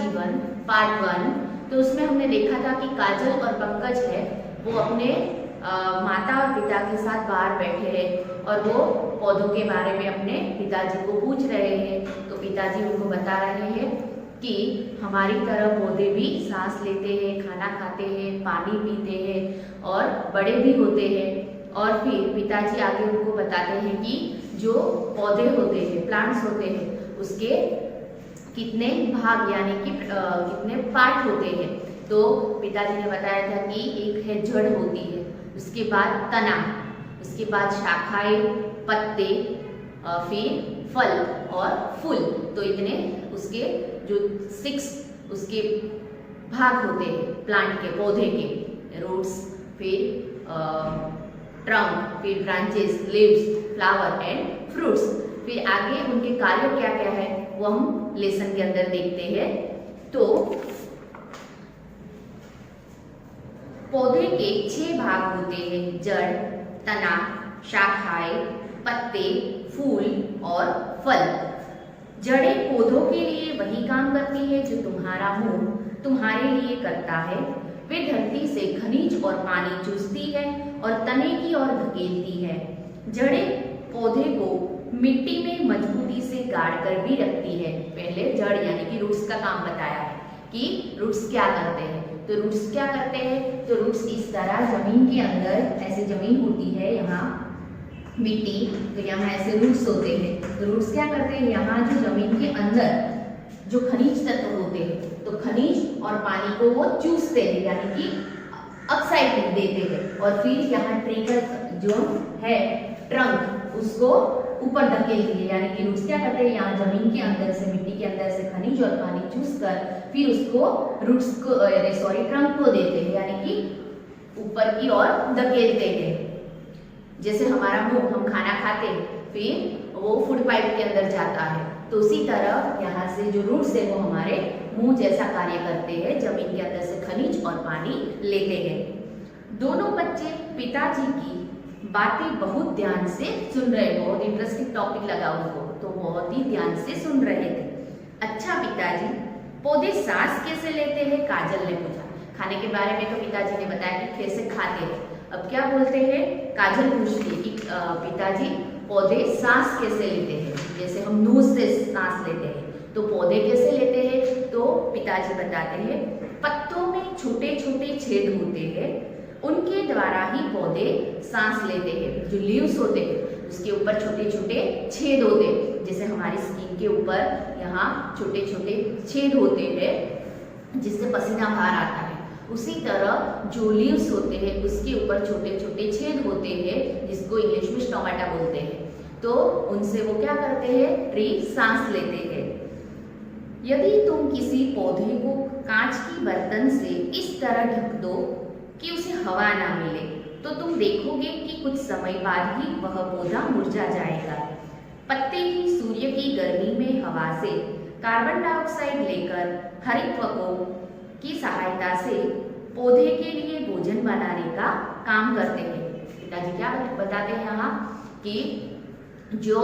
जीवन पार्ट 1। तो उसमें हमने देखा था कि काजल और पंकज है वो अपने माता और पिता के साथ बाहर बैठे हैं और वो पौधों के बारे में अपने पिताजी को पूछ रहे हैं। तो पिताजी उनको बता रहे हैं कि हमारी तरह पौधे भी सांस लेते हैं, खाना खाते हैं, पानी पीते हैं और बड़े भी होते हैं। और फिर पिताजी आगे उनको बताते हैं कि जो पौधे होते हैं, प्लांट्स होते हैं, उसके कितने भाग यानी कि कितने पार्ट होते हैं। तो पिताजी ने बताया था कि एक है जड़ होती है, उसके बाद तना, उसके बाद शाखाएं, पत्ते, फिर फल और फूल। तो इतने उसके जो 6 उसके भाग होते हैं प्लांट के, पौधे के। रूट्स, फिर ट्रंक, फिर branches, leaves, flower and fruits. फिर आगे उनके कार्य क्या क्या है वो हम लेसन के अंदर देखते हैं। तो पौधे के 6 भाग होते हैं, जड़, तना, शाखाएं, पत्ते, फूल और फल। जड़ें पौधों के लिए वही काम करती है जो तुम्हारा मुंह तुम्हारे लिए करता है। वे धरती से खनिज और पानी चूसती है और तने की ओर धकेलती है। जड़ें पौधे को मिट्टी में मजबूती से गाड़ कर भी रखती है। पहले जड़ यानी कि रूट्स का काम बताया है कि रूट्स क्या करते हैं। तो रूट्स क्या करते हैं, तो रूट्स इस तरह जमीन के अंदर, ऐसे जमीन होती है यहाँ मिट्टी, तो यहाँ ऐसे रूट्स होते हैं। तो रूट्स क्या करते हैं, यहाँ जो जमीन के अंदर जो खनिज तत्व होते हैं, तो खनिज और पानी को वो चूसते हैं यानी कि अपसाइड देते हैं। और फिर यहाँ ट्री का जो है ट्रंक, उसको ऊपर धकेलती है यानी कि रूट्स क्या करते हैं, यहाँ जमीन के अंदर से, मिट्टी के अंदर से खनिज और पानी चूस कर फिर उसको रूट्स को ट्रंक को देते हैं यानी कि ऊपर की ओर धकेलते हैं। जैसे हमारा मुंह, हम खाना खाते फिर वो फूड पाइप के अंदर जाता है, तो उसी तरह यहाँ से जो रूट्स है वो हमारे मुंह जैसा कार्य करते हैं, जमीन के अंदर से खनिज और पानी लेते हैं। दोनों बच्चे पिताजी की बातें बहुत ध्यान से सुन रहे, बहुत इंटरेस्टिंग टॉपिक लगा उनको, तो बहुत ही ध्यान से सुन रहे थे। अच्छा पिताजी, पौधे सांस कैसे लेते हैं, काजल ने पूछा। खाने के बारे में तो पिताजी ने बताया कि कैसे खाते हैं। अब क्या बोलते हैं, काजल पूछती है कि पिताजी पौधे सांस कैसे लेते हैं, जैसे हम नोज से सांस लेते हैं तो पौधे कैसे लेते हैं। तो पिताजी बताते हैं पत्तों में छोटे छोटे छेद होते हैं, उनके द्वारा ही पौधे सांस लेते हैं। जो लीव्स होते हैं उसके ऊपर छोटे छोटे छेद होते हैं, जैसे हमारी स्किन के ऊपर यहाँ छोटे छोटे छेद होते हैं जिससे पसीना बाहर आता है। उसी तरह जो लीव्स होते हैं उसके ऊपर छोटे छोटे छेद होते हैं जिसको इंग्लिश में स्टोमेटा बोलते हैं। तो उनसे वो क्या करते हैं, ट्री सांस लेते हैं। यदि तुम किसी पौधे को कांच की बर्तन से इस तरह ढक दो कि उसे हवा ना मिले, तो तुम देखोगे कि कुछ समय बाद ही वह पौधा मुरझा जाएगा। पत्ते ही सूर्य की गर्मी में हवा से कार्बन डाइऑक्साइड लेकर हरितत्वकों की सहायता से पौधे के लिए भोजन बनाने का काम करते हैं। पिताजी क्या बताते हैं यहाँ कि जो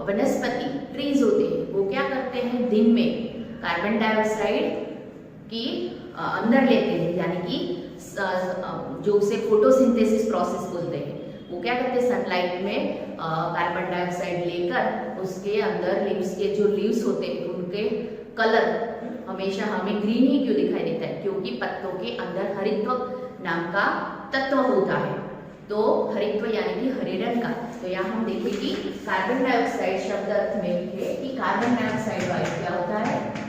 वनस्पति ट्रीज होते हैं वो क्या करते हैं, दिन में कार्बन डाइऑक्साइड की अंदर लेते हैं यानी कि जो उसे फोटोसिंथेसिस प्रोसेस बोलते हैं। वो क्या करते हैं, सनलाइट में कार्बन डाइऑक्साइड लेकर उसके अंदर लीव्स के जो लीव्स होते हैं उनके कलर हमेशा हमें ग्रीन ही क्यों दिखाई देता है, क्योंकि पत्तों के अंदर हरितत्व नाम का तत्व होता है। तो हरितत्व यानी कि हरे रंग का। तो यहाँ हम देखें कि कार्बन डाइऑक्साइड शब्द अर्थ में है कि कार्बन डाइऑक्साइड वायु क्या होता है,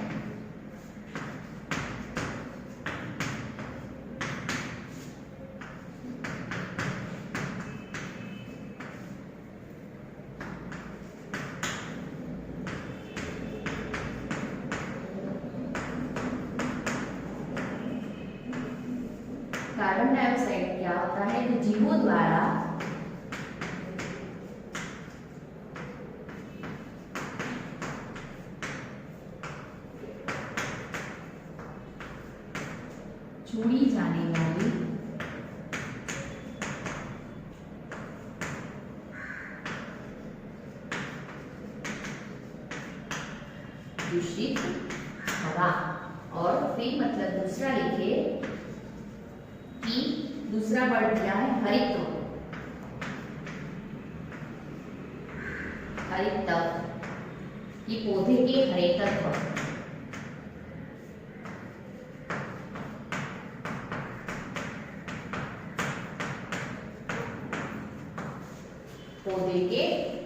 कार्बन डाइऑक्साइड क्या होता है, तो जीवों द्वारा छोड़ी जाने वाली दूषित हवा और फिर मतलब दूसरा लिखे कि दूसरा वर्ड क्या है हरित। हरित ये पौधे के हरे तत्व। पौधे के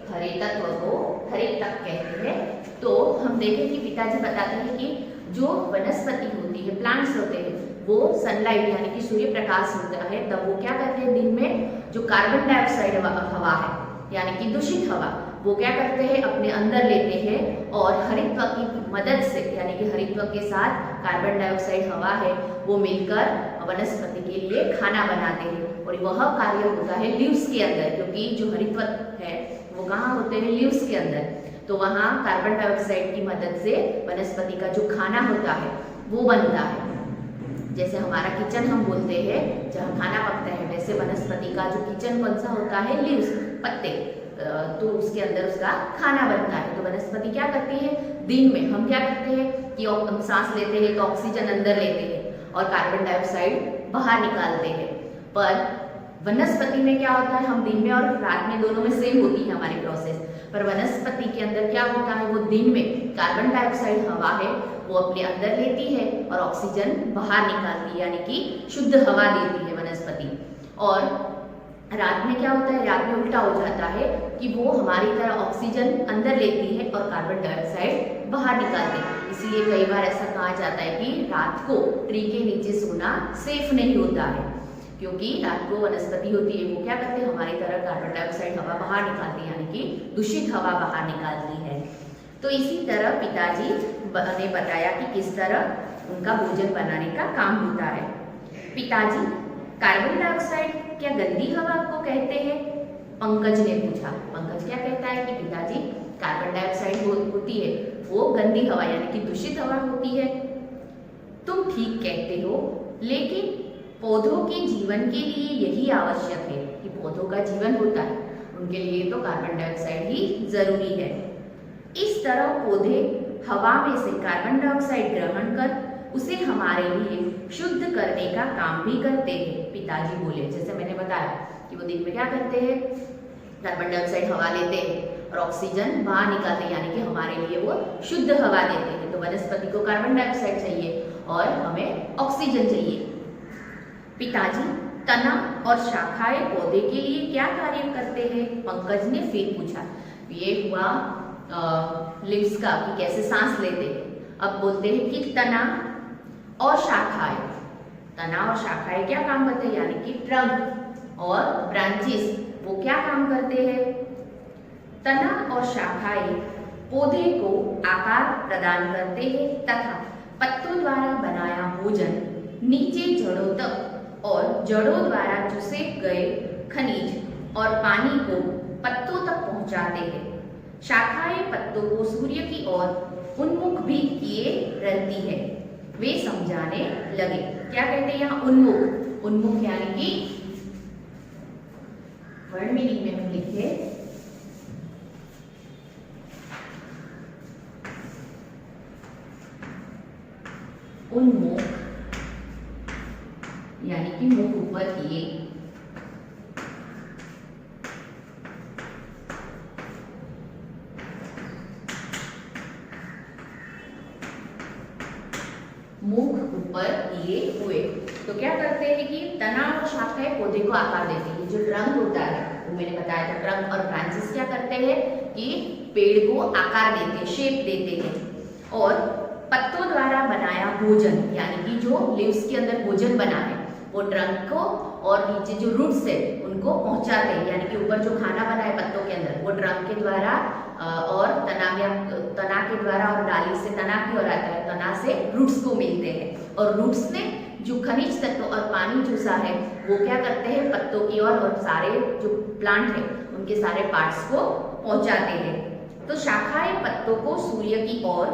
हरे तत्व को हरित तत्व कहते हैं। तो हम देखें कि पिताजी बताते हैं कि जो वनस्पति होती है, प्लांट्स होते हैं, वो सनलाइट यानी कि सूर्य प्रकाश होता है तब वो क्या करते हैं, दिन में जो कार्बन डाइऑक्साइड हवा है यानी कि दूषित हवा, वो क्या करते हैं अपने अंदर लेते हैं और हरितत्व की मदद से यानी कि हरितत्व के साथ कार्बन डाइऑक्साइड हवा है वो मिलकर वनस्पति के लिए खाना बनाते हैं। और वह कार्य होता है लीव्स के अंदर, क्योंकि जो हरितत्व है वो कहाँ होते हैं, लीव्स के अंदर। तो वहाँ कार्बन डाइऑक्साइड की मदद से वनस्पति का जो खाना होता है वो बनता है। जैसे हमारा किचन हम बोलते हैं जहाँ खाना पकता है, वैसे वनस्पति का जो किचन कौन सा होता है, लीव्स, पत्ते, तो उसके अंदर उसका खाना बनता है। तो वनस्पति क्या करती है, दिन में हम क्या करते हैं कि हम सांस लेते हैं तो ऑक्सीजन अंदर लेते हैं और कार्बन डाइऑक्साइड बाहर निकालते हैं। पर वनस्पति में क्या होता है, हम दिन में और रात में दोनों में सेम होती है हमारी प्रोसेस, पर वनस्पति के अंदर क्या होता है, वो दिन में कार्बन डाइऑक्साइड हवा है वो अपने अंदर लेती है और ऑक्सीजन बाहर निकालती है, यानी कि शुद्ध हवा देती है वनस्पति। और रात में क्या होता है, रात में उल्टा हो जाता है कि वो हमारी तरह ऑक्सीजन अंदर लेती है और कार्बन डाइऑक्साइड बाहर निकालती है। इसलिए कई बार ऐसा कहा जाता है कि रात को ट्री के नीचे सोना सेफ नहीं होता है, क्योंकि रात को वनस्पति होती है वो क्या करते हैं, हमारी तरह कार्बन डाइऑक्साइड हवा बाहर निकालती है, यानी कि दूषित हवा बाहर निकालती है। तो इसी तरह पिताजी ने बताया कि किस तरह उनका भोजन बनाने का काम होता है। पिताजी, कार्बन डाइऑक्साइड क्या गंदी हवा को कहते हैं? पंकज ने पूछा। पंकज क्या कहता है कि पिताजी कार्बन डाइऑक्साइड होती है वो गंदी हवा यानी कि दूषित हवा होती है। तुम ठीक कहते हो, लेकिन पौधों के जीवन के लिए यही आवश्यक है कि पौधों का जीवन होता है, उनके लिए तो कार्बन डाइऑक्साइड ही जरूरी है। इस तरह पौधे हवा में से कार्बन डाइऑक्साइड ग्रहण कर उसे हमारे लिए शुद्ध करने का काम भी करते हैं, पिताजी बोले। जैसे मैंने बताया कि वो दिन में क्या करते हैं, कार्बन डाइऑक्साइड हवा लेते हैं और ऑक्सीजन बाहर निकालते हैं, यानी कि हमारे लिए वो शुद्ध हवा देते हैं। तो वनस्पति को कार्बन डाइऑक्साइड चाहिए और हमें ऑक्सीजन चाहिए। पिताजी, तना और शाखाएं पौधे के लिए क्या कार्य करते हैं? पंकज ने फिर पूछा। ये हुआ लिव्स का कि कैसे सांस लेते हैं। अब बोलते हैं कि तना और शाखाएं, तना और शाखाएं क्या काम करते हैं, यानी कि ट्रंक और ब्रांचेस वो क्या काम करते हैं? तना और शाखाएं पौधे को आकार प्रदान करते हैं तथा पत्तों द्वारा बनाया भोजन नीचे जड़ों तक और जड़ों द्वारा चूसे गए खनिज और पानी को पत्तों तक पहुंचाते हैं। शाखाएं पत्तों को सूर्य की ओर उन्मुख भी किए रहती है। वे समझाने लगे। क्या कहते हैं यहाँ? उन्मुख। उन्मुख यानी कि वर्ड मीनिंग में हम लिखे उन्मुख यानी कि मुख ऊपर किए। मुख ऊपर किए हुए। तो क्या करते हैं कि तना और शाखाएं पौधे को आकार देते हैं। जो ट्रंक होता है वो मैंने बताया था, ट्रंक और ब्रांचेस क्या करते हैं कि पेड़ को आकार देते हैं, शेप देते हैं। और पत्तों द्वारा बनाया भोजन यानी कि जो लीव्स के अंदर भोजन बना है वो ट्रंक को और नीचे जो रूट्स है उनको पहुंचाते हैं, यानी कि ऊपर जो खाना बना है पत्तों के अंदर वो ट्रंक के द्वारा और तना के द्वारा और डाली से तना की ओर आता है, तना से रूट्स को मिलते हैं और रूट्स ने जो खनिज तत्व और पानी चूसा है वो क्या करते हैं पत्तों की ओर और सारे जो प्लांट है उनके सारे पार्ट्स को पहुंचाते हैं। तो शाखाएं पत्तों को सूर्य की ओर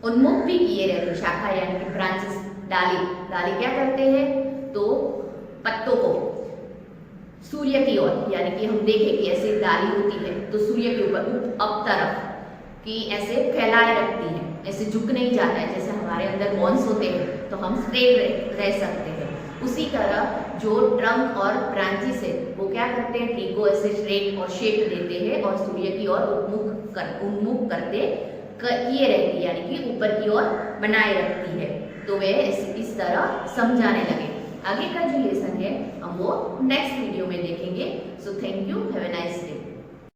उन्मुख भी किए रहते। शाखा यानी कि ब्रांचेस, डाली क्या करते हैं तो पत्तों को सूर्य की ओर, यानी कि हम देखें कि ऐसे डाली होती है तो सूर्य के ऊपर अप तरफ कि ऐसे फैलाए रखती है। ऐसे झुक नहीं जाता है, जैसे हमारे अंदर बॉन्स होते हैं तो हम स्ट्रेट रह सकते हैं, उसी तरह जो ट्रंक और ब्रांचेस है वो क्या करते हैं, ट्री को ऐसे स्ट्रेट और शेप देते हैं और सूर्य की ओर उन्मुख करते किए रहती है, यानी कि ऊपर की ओर बनाए रखती है। तो वे इस तरह समझाने लगे। आगे का जो लेसन है हम वो नेक्स्ट वीडियो में देखेंगे। So thank you, have a nice day.